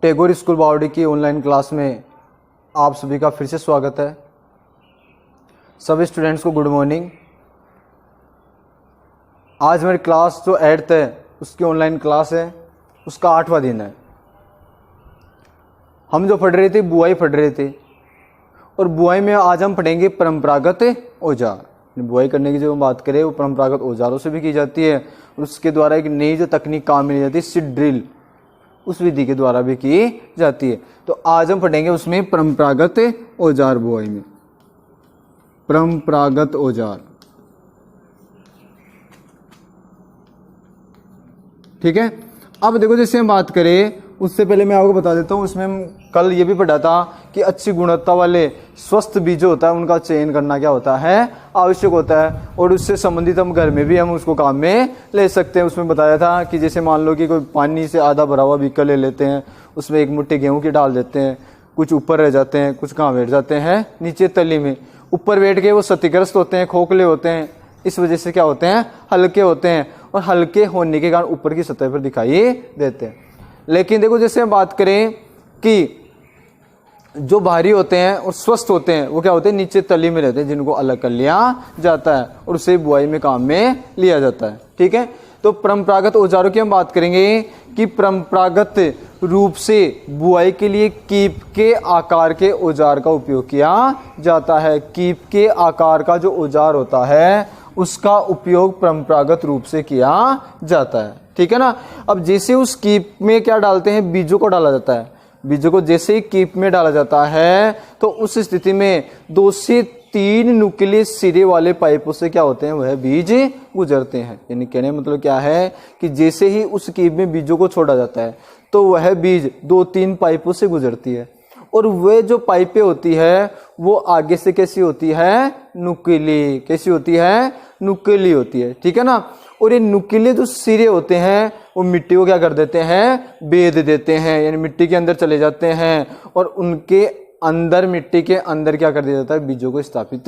Tagore school बावड़ी की online class में आप सभी का फिर से स्वागत है। सभी स्टूडेंट्स को गुड मॉर्निंग। आज मेरी क्लास जो 8th है उसकी ऑनलाइन क्लास है, उसका 8वां दिन है। हम जो पढ़ रहे थे बुआई पढ़ रहे थे और बुआई में आज हम पढ़ेंगे परंपरागत औजार। बुआई करने की जो हम बात करें वो परंपरागत औजारों से भी की जाती है और उसके द्वारा एक नई जो तकनीक काम में ली जाती है सीड ड्रिल, उस विधि के द्वारा भी की जाती है। तो आज हम पढ़ेंगे उसमें परंपरागत औजार। बुआई में परंपरागत औजार, ठीक है। अब देखो जैसे हम बात करें उससे पहले मैं आपको बता देता हूँ, उसमें हम कल ये भी पढ़ा था कि अच्छी गुणवत्ता वाले स्वस्थ बीज होता है उनका चयन करना क्या होता है, आवश्यक होता है और उससे संबंधित हम घर में भी हम उसको काम में ले सकते हैं। उसमें बताया था कि जैसे मान लो कि कोई पानी से आधा भरा हुआ बीकर ले लेते हैं, उसमें एक मुट्ठी गेहूं की डाल देते हैं, कुछ ऊपर रह जाते हैं, कुछ कहाँ बैठ जाते हैं नीचे तली में। ऊपर बैठ के वो क्षतिग्रस्त होते हैं, खोखले होते हैं, इस वजह से क्या होते हैं, हल्के होते हैं और हल्के होने के कारण ऊपर की सतह पर दिखाई देते हैं। लेकिन देखो जैसे हम बात करें कि जो भारी होते हैं और स्वस्थ होते हैं वो क्या होते हैं, नीचे तली में रहते हैं, जिनको अलग कर लिया जाता है और उसे बुआई में काम में लिया जाता है, ठीक है। तो परंपरागत औजारों की हम बात करेंगे कि परंपरागत रूप से बुआई के लिए कीप के आकार के औजार का उपयोग किया जाता है। कीप के आकार का जो औजार होता है उसका उपयोग परंपरागत रूप से किया जाता है, ठीक है ना। अब जैसे उस कीप में क्या डालते हैं, बीजों को डाला जाता है। बीजों को जैसे ही कीप में डाला जाता है तो उस स्थिति में 2 से 3 नुकीले सिरे वाले पाइपों से क्या होते हैं, वह बीज गुजरते हैं। यानी कहने मतलब क्या है कि जैसे ही उस कीप में बीजों को छोड़ा जाता है तो वह बीज 2-3 पाइपों से गुजरती है और वह जो पाइपें होती है वो आगे से कैसी होती है, नुकीली। कैसी होती है, नुकीली होती है, ठीक है ना। और ये नुकीले जो सिरे होते हैं वो मिट्टी को क्या कर देते हैं, बेध देते हैं, यानी मिट्टी के अंदर चले जाते हैं और उनके अंदर, मिट्टी के अंदर क्या कर दिया जाता है, बीजों को स्थापित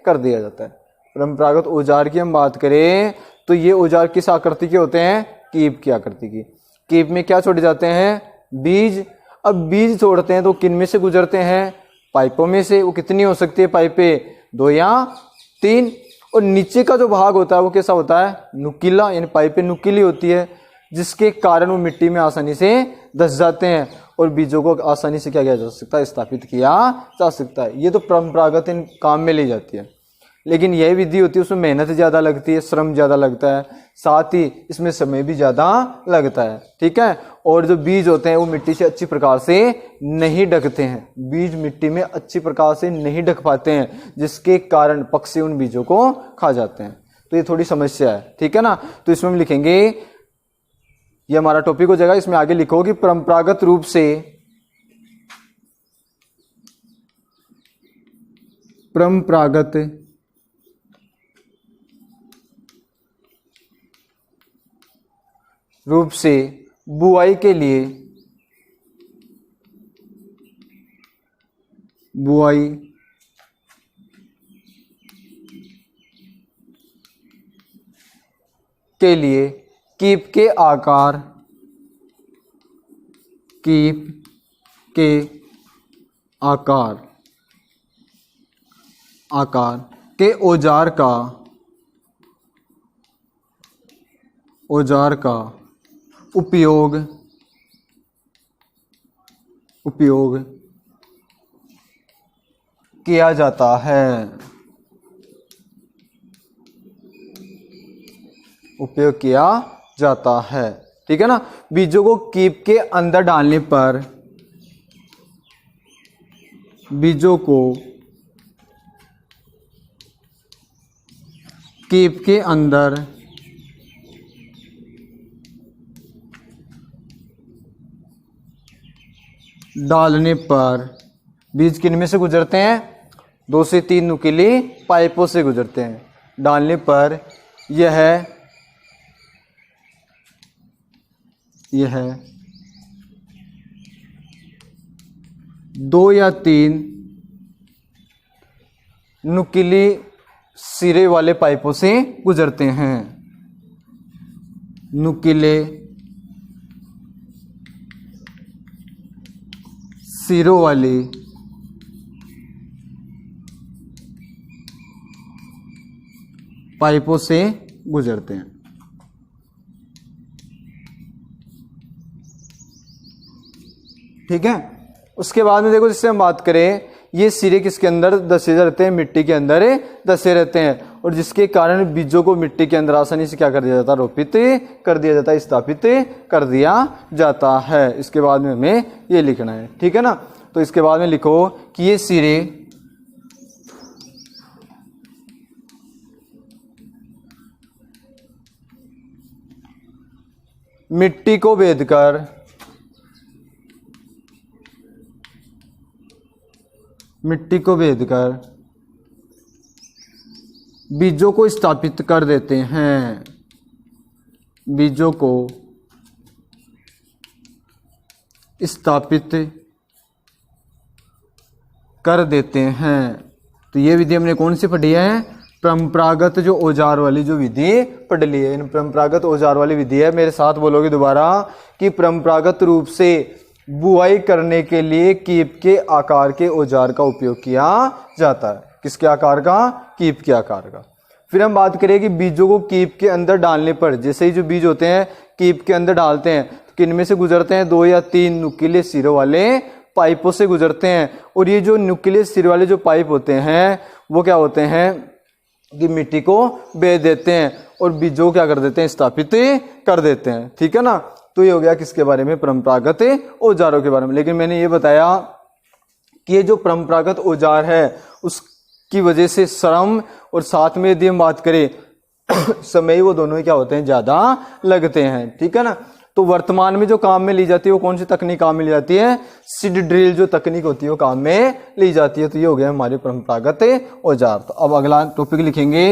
कर दिया जाता है। परंपरागत औजार की हम बात करें तो ये औजार किस आकृति के होते हैं, कीप की आकृति की। कीप में क्या छोड़े जाते हैं, बीज। अब बीज छोड़ते हैं तो किन में से गुजरते हैं, पाइपों में से। वो कितनी हो सकती है पाइपें, 2 या 3। और नीचे का जो भाग होता है वो कैसा होता है, नुकीला, यानी पाइपें नुकीली होती है जिसके कारण वो मिट्टी में आसानी से धंस जाते हैं और बीजों को आसानी से क्या किया जा सकता है, स्थापित किया जा सकता है। ये तो परंपरागत इन काम में ली जाती है। लेकिन यह विधि होती है उसमें मेहनत ज़्यादा लगती है, श्रम ज़्यादा लगता है, साथ ही इसमें समय भी ज़्यादा लगता है, ठीक है। और जो बीज होते हैं वो मिट्टी से अच्छी प्रकार से नहीं ढकते हैं। बीज मिट्टी में अच्छी प्रकार से नहीं ढक पाते हैं जिसके कारण पक्षी उन बीजों को खा जाते हैं। तो ये थोड़ी समस्या है, ठीक है ना। तो इसमें हम लिखेंगे, ये हमारा टॉपिक हो जाएगा। इसमें आगे लिखो कि परंपरागत रूप से बुआई के लिए कीप के आकार के औजार का उपयोग किया जाता है। उपयोग किया जाता है, ठीक है ना। बीजों को कीप के अंदर डालने पर बीजों को कीप के अंदर डालने पर बीज किन में से गुजरते हैं, 2 से 3 नुकीली पाइपों से गुजरते हैं। डालने पर यह 2 या 3 नुकीली सिरे वाले पाइपों से गुजरते हैं। नुकीले सिरों वाली पाइपों से गुजरते हैं। ठीक है। उसके बाद में देखो, जिससे हम बात करें, ये सिरे किसके अंदर दसे रहते हैं, मिट्टी के अंदर दसे रहते हैं, और जिसके कारण बीजों को मिट्टी के अंदर आसानी से क्या कर दिया जाता है, रोपित कर दिया जाता है, स्थापित कर दिया जाता है। इसके बाद में हमें ये लिखना है। ठीक है ना। तो इसके बाद में लिखो कि ये सिरे मिट्टी को भेदकर बीजों को स्थापित कर देते हैं, बीजों को स्थापित कर देते हैं। तो ये विधि हमने कौन सी पढ़ी है, परंपरागत जो औजार वाली जो विधि पढ़ ली है। इन परंपरागत औजार वाली विधि है, मेरे साथ बोलोगे दोबारा, कि परंपरागत रूप से बुआई करने के लिए कीप के आकार के औजार का उपयोग किया जाता है। किसके आकार का, कीप के आकार का। फिर हम बात करें कि बीजों को कीप के अंदर डालने पर, जैसे ही जो बीज होते हैं कीप के अंदर डालते हैं, तो किन में से गुजरते हैं, 2 या 3 नुकीले सिरों वाले पाइपों से गुजरते हैं। और ये जो नुकीले सिर वाले जो पाइप होते हैं वो क्या होते हैं कि मिट्टी को बेच देते हैं और बीजों को क्या कर देते हैं, स्थापित कर देते हैं। ठीक है ना। तो ये हो गया किसके बारे में, परंपरागत औजारों के बारे में। लेकिन मैंने ये बताया कि ये जो परंपरागत औजार है उसकी वजह से श्रम और साथ में यदि हम बात करें समय, वो दोनों ही क्या होते हैं, ज्यादा लगते हैं। ठीक है ना। तो वर्तमान में जो काम में ली जाती है वो कौन सी तकनीक काम में ली जाती है, सीड ड्रिल जो तकनीक होती है वो काम में ली जाती है। तो ये हो गया हमारे परंपरागत औजार। तो अब अगला टॉपिक लिखेंगे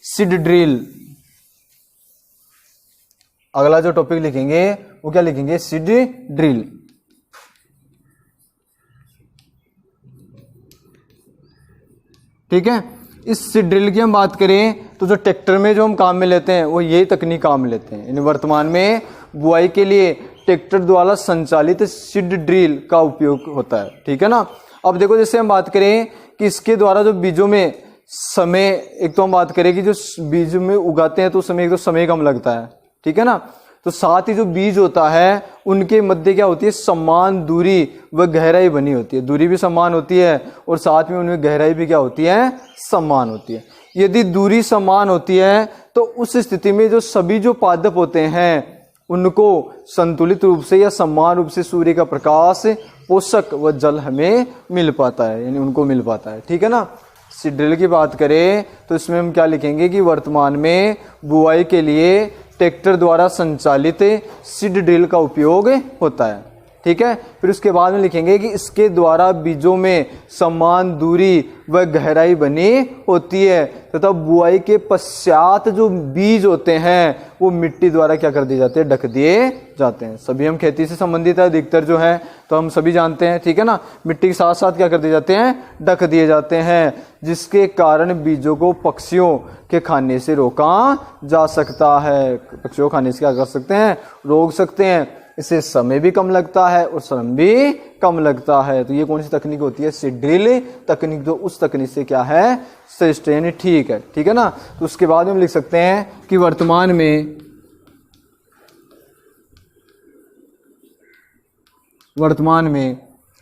सीड ड्रिल। अगला जो टॉपिक लिखेंगे वो क्या लिखेंगे, सीड ड्रिल। ठीक है। इस सीड ड्रिल की हम बात करें तो जो ट्रैक्टर में जो हम काम में लेते हैं वो यही तकनीक काम में लेते हैं। वर्तमान में बुआई के लिए ट्रैक्टर द्वारा संचालित सीड ड्रिल का उपयोग होता है। ठीक है ना। अब देखो, जैसे हम बात करें कि इसके द्वारा जो बीजों में समय, एक तो हम बात करें कि जो बीज में उगाते हैं तो समय, एक तो समय कम लगता है। ठीक है ना। तो साथ ही जो बीज होता है उनके मध्य क्या होती है, समान दूरी व गहराई बनी होती है। दूरी भी समान होती है और साथ में उनमें गहराई भी क्या होती है, समान होती है। यदि दूरी समान होती है तो उस स्थिति में जो सभी जो पादप होते हैं उनको संतुलित रूप से या समान रूप से सूर्य का प्रकाश, पोषक व जल हमें मिल पाता है, यानी उनको मिल पाता है। ठीक है ना। सीड ड्रिल की बात करें तो इसमें हम क्या लिखेंगे कि वर्तमान में बुआई के लिए ट्रैक्टर द्वारा संचालित सीड ड्रिल का उपयोग होता है। ठीक है। फिर उसके बाद में लिखेंगे कि इसके द्वारा बीजों में समान दूरी व गहराई बनी होती है तथा बुआई के पश्चात जो बीज होते हैं वो मिट्टी द्वारा क्या कर दिए जाते हैं, ढक दिए जाते हैं। सभी हम खेती से संबंधित है अधिकतर जो है, तो हम सभी जानते हैं। ठीक है ना। मिट्टी के साथ साथ क्या कर दिए जाते हैं, ढक दिए जाते हैं, जिसके कारण बीजों को पक्षियों के खाने से रोका जा सकता है। पक्षियों खाने से क्या कर सकते हैं, रोक सकते हैं। इससे समय भी कम लगता है और श्रम भी कम लगता है। तो ये कौन सी तकनीक होती है, सीड ड्रिल तकनीक, जो उस तकनीक से क्या है, श्रेष्ठ, यानी ठीक है। ठीक है ना। तो उसके बाद हम लिख सकते हैं कि वर्तमान में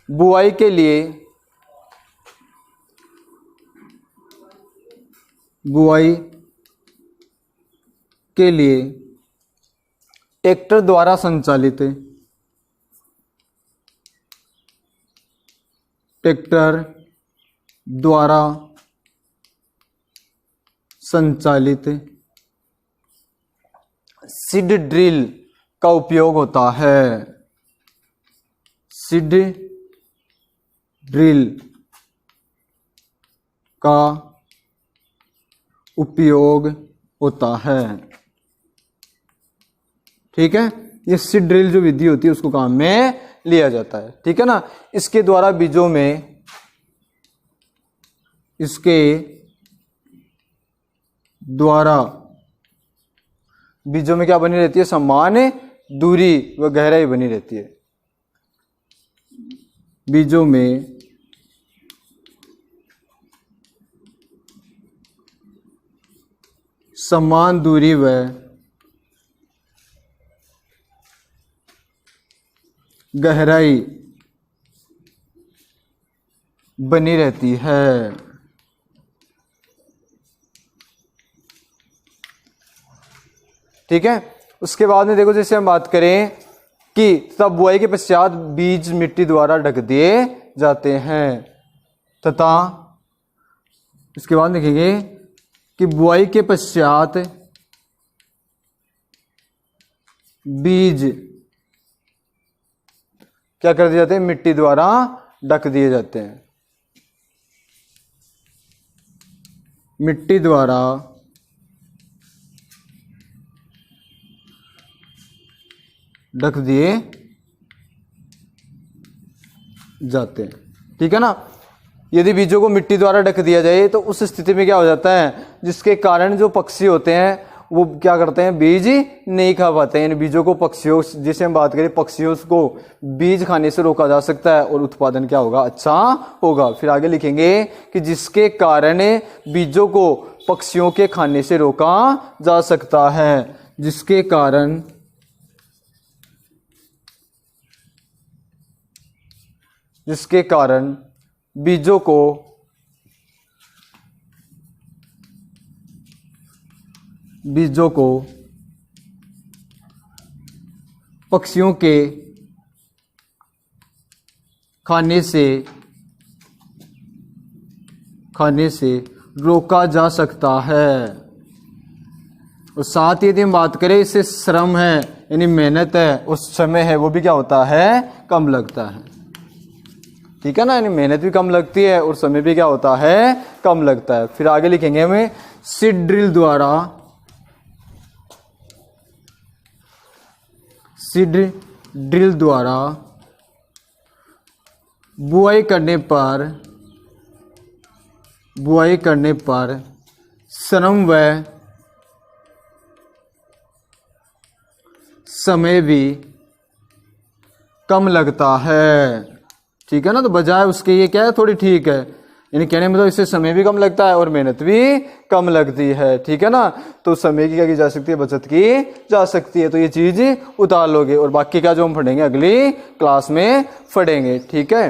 बुआई के लिए ट्रैक्टर द्वारा संचालित सीड ड्रिल का उपयोग होता है। सीड ड्रिल का उपयोग होता है। ठीक है। ये सीड ड्रिल जो विधि होती है उसको काम में लिया जाता है। ठीक है ना। इसके द्वारा बीजों में क्या बनी रहती है, समान दूरी व गहराई बनी रहती है। बीजों में समान दूरी व गहराई बनी रहती है। ठीक है। उसके बाद में देखो, जैसे हम बात करें कि तब बुआई के पश्चात बीज मिट्टी द्वारा ढक दिए जाते हैं, तथा इसके बाद देखेंगे कि बुआई के पश्चात बीज क्या कर दिए जाते हैं, मिट्टी द्वारा ढक दिए जाते हैं। मिट्टी द्वारा ढक दिए जाते हैं। ठीक है ना। यदि बीजों को मिट्टी द्वारा ढक दिया जाए तो उस स्थिति में क्या हो जाता है, जिसके कारण जो पक्षी होते हैं वो क्या करते हैं, बीज नहीं खा पाते हैं। इन बीजों को पक्षियों, जिसे हम बात करें पक्षियों को बीज खाने से रोका जा सकता है और उत्पादन क्या होगा, अच्छा होगा। फिर आगे लिखेंगे कि जिसके कारण बीजों को पक्षियों के खाने से रोका जा सकता है, जिसके कारण बीजों को पक्षियों के खाने से रोका जा सकता है। और साथ ही यदि हम बात करें, इससे श्रम है यानी मेहनत है और समय है वो भी क्या होता है, कम लगता है। ठीक है ना। यानी मेहनत भी कम लगती है और समय भी क्या होता है, कम लगता है। फिर आगे लिखेंगे हमें सीड ड्रिल द्वारा बुआई करने पर श्रम व समय भी कम लगता है। ठीक है ना। तो बजाय उसके ये क्या है, थोड़ी ठीक है, यानी कहने में तो इससे समय भी कम लगता है और मेहनत भी कम लगती है। ठीक है ना। तो समय की क्या की जा सकती है, बचत की जा सकती है। तो ये चीज उतार लोगे और बाकी का जो हम पढ़ेंगे अगली क्लास में पढ़ेंगे। ठीक है।